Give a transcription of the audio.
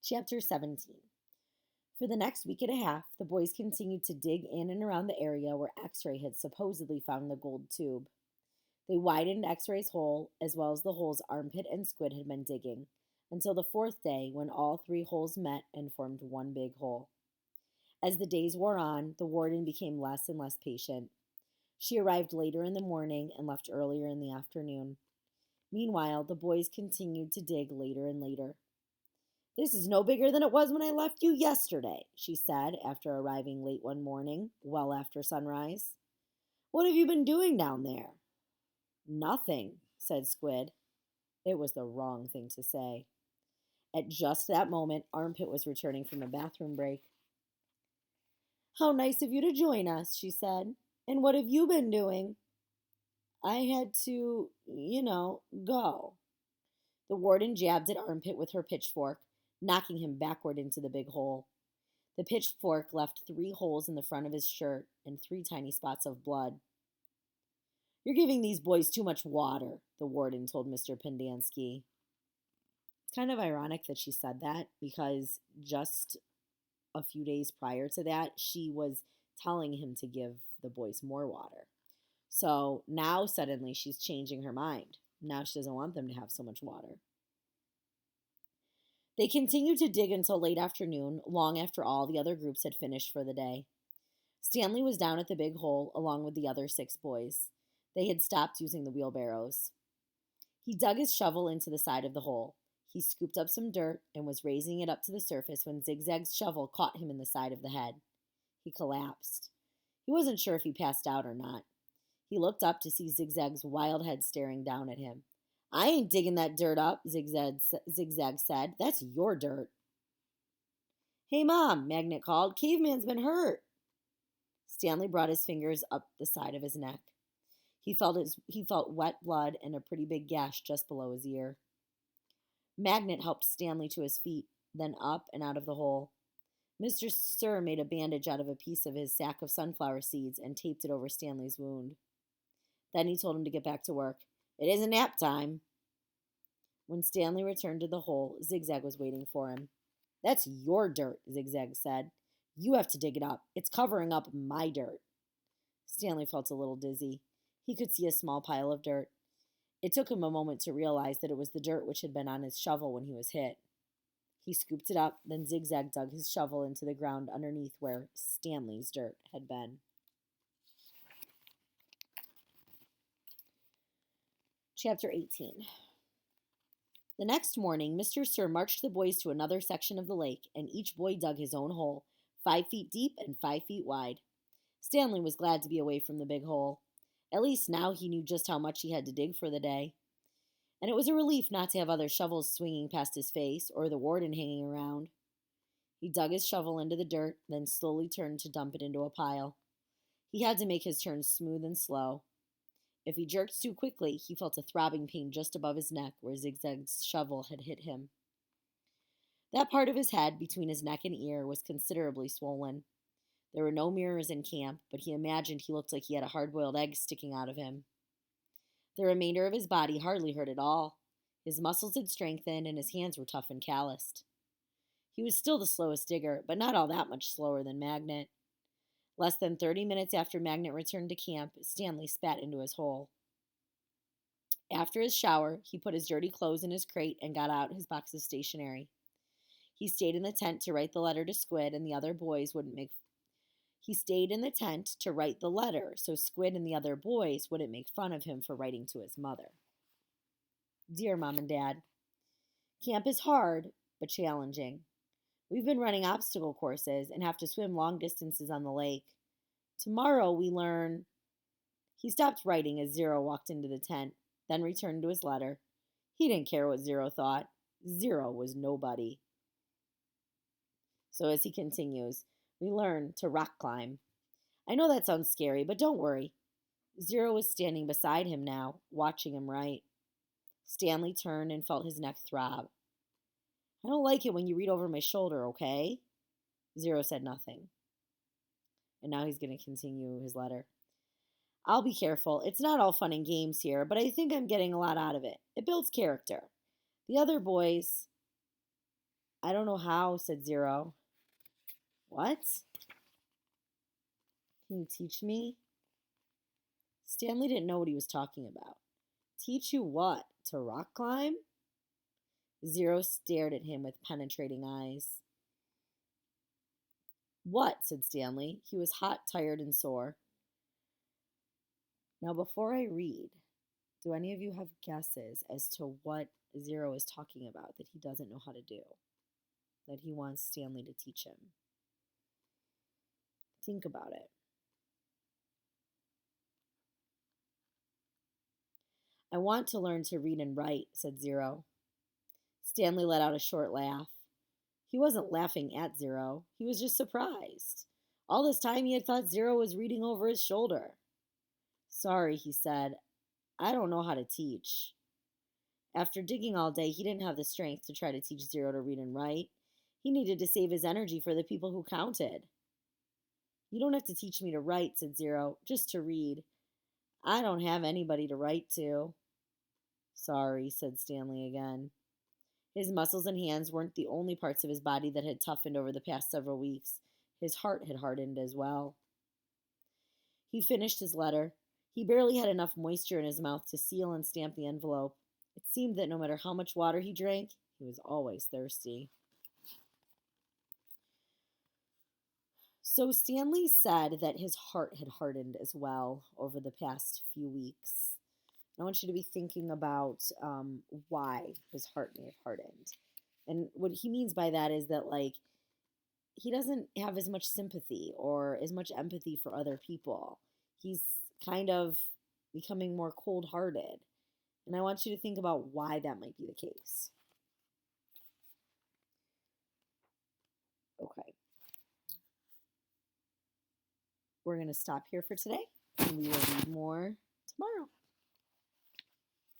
Chapter 17. For the next week and a half, the boys continued to dig in and around the area where X Ray had supposedly found the gold tube. They widened X Ray's hole, as well as the holes Armpit and Squid had been digging, until the fourth day when all three holes met and formed one big hole. As the days wore on, the warden became less and less patient. She arrived later in the morning and left earlier in the afternoon. Meanwhile, the boys continued to dig later and later. "This is no bigger than it was when I left you yesterday," she said after arriving late one morning, well after sunrise. "What have you been doing down there?" "Nothing," said Squid. It was the wrong thing to say. At just that moment, Armpit was returning from a bathroom break. "How nice of you to join us," she said. "And what have you been doing?" "I had to, go." The warden jabbed at Armpit with her pitchfork, knocking him backward into the big hole. The pitchfork left 3 holes in the front of his shirt and 3 tiny spots of blood. "You're giving these boys too much water," the warden told Mr. Pendanski. It's kind of ironic that she said that because just a few days prior to that, she was telling him to give the boys more water. So now suddenly she's changing her mind. Now she doesn't want them to have so much water. They continued to dig until late afternoon, long after all the other groups had finished for the day. Stanley was down at the big hole along with the other 6 boys. They had stopped using the wheelbarrows. He dug his shovel into the side of the hole. He scooped up some dirt and was raising it up to the surface when Zigzag's shovel caught him in the side of the head. He collapsed. He wasn't sure if he passed out or not. He looked up to see Zigzag's wild head staring down at him. "I ain't digging that dirt up," Zigzag said. "That's your dirt." "Hey, Mom," Magnet called. "Caveman's been hurt." Stanley brought his fingers up the side of his neck. He felt wet blood and a pretty big gash just below his ear. Magnet helped Stanley to his feet, then up and out of the hole. Mr. Sir made a bandage out of a piece of his sack of sunflower seeds and taped it over Stanley's wound. Then he told him to get back to work. "It isn't nap time." When Stanley returned to the hole, Zigzag was waiting for him. "That's your dirt," Zigzag said. "You have to dig it up. It's covering up my dirt." Stanley felt a little dizzy. He could see a small pile of dirt. It took him a moment to realize that it was the dirt which had been on his shovel when he was hit. He scooped it up, then Zigzag dug his shovel into the ground underneath where Stanley's dirt had been. Chapter 18. The next morning, Mr. Sir marched the boys to another section of the lake, and each boy dug his own hole, 5 feet deep and 5 feet wide. Stanley was glad to be away from the big hole. At least now he knew just how much he had to dig for the day. And it was a relief not to have other shovels swinging past his face or the warden hanging around. He dug his shovel into the dirt, then slowly turned to dump it into a pile. He had to make his turns smooth and slow. If he jerked too quickly, he felt a throbbing pain just above his neck where Zigzag's shovel had hit him. That part of his head, between his neck and ear, was considerably swollen. There were no mirrors in camp, but he imagined he looked like he had a hard-boiled egg sticking out of him. The remainder of his body hardly hurt at all. His muscles had strengthened, and his hands were tough and calloused. He was still the slowest digger, but not all that much slower than Magnet. Less than 30 minutes after Magnet returned to camp, Stanley spat into his hole. After his shower, he put his dirty clothes in his crate and got out his box of stationery. He stayed in the tent to write the letter to Squid, and the other boys wouldn't make He stayed in the tent to write the letter so Squid and the other boys wouldn't make fun of him for writing to his mother. Dear Mom and Dad, camp is hard, but challenging. We've been running obstacle courses and have to swim long distances on the lake. Tomorrow we learn... He stopped writing as Zero walked into the tent, then returned to his letter. He didn't care what Zero thought. Zero was nobody. So as he continues, we learn to rock climb. I know that sounds scary, but don't worry. Zero was standing beside him now, watching him write. Stanley turned and felt his neck throb. I don't like it when you read over my shoulder, okay? Zero said nothing. And now he's going to continue his letter. I'll be careful. It's not all fun and games here, but I think I'm getting a lot out of it. It builds character. The other boys... I don't know how, said Zero. What? Can you teach me? Stanley didn't know what he was talking about. Teach you what? To rock climb? Zero stared at him with penetrating eyes. What? Said Stanley. He was hot, tired, and sore. Now, before I read, do any of you have guesses as to what Zero is talking about that he doesn't know how to do? That he wants Stanley to teach him? Think about it. I want to learn to read and write, said Zero. Stanley let out a short laugh. He wasn't laughing at Zero. He was just surprised. All this time he had thought Zero was reading over his shoulder. Sorry, he said. I don't know how to teach. After digging all day, he didn't have the strength to try to teach Zero to read and write. He needed to save his energy for the people who counted. You don't have to teach me to write, said Zero, just to read. I don't have anybody to write to. Sorry, said Stanley again. His muscles and hands weren't the only parts of his body that had toughened over the past several weeks. His heart had hardened as well. He finished his letter. He barely had enough moisture in his mouth to seal and stamp the envelope. It seemed that no matter how much water he drank, he was always thirsty. So Stanley said that his heart had hardened as well over the past few weeks. I want you to be thinking about why his heart may have hardened. And what he means by that is that, like, he doesn't have as much sympathy or as much empathy for other people. He's kind of becoming more cold-hearted. And I want you to think about why that might be the case. Okay. We're going to stop here for today, and we will read more tomorrow.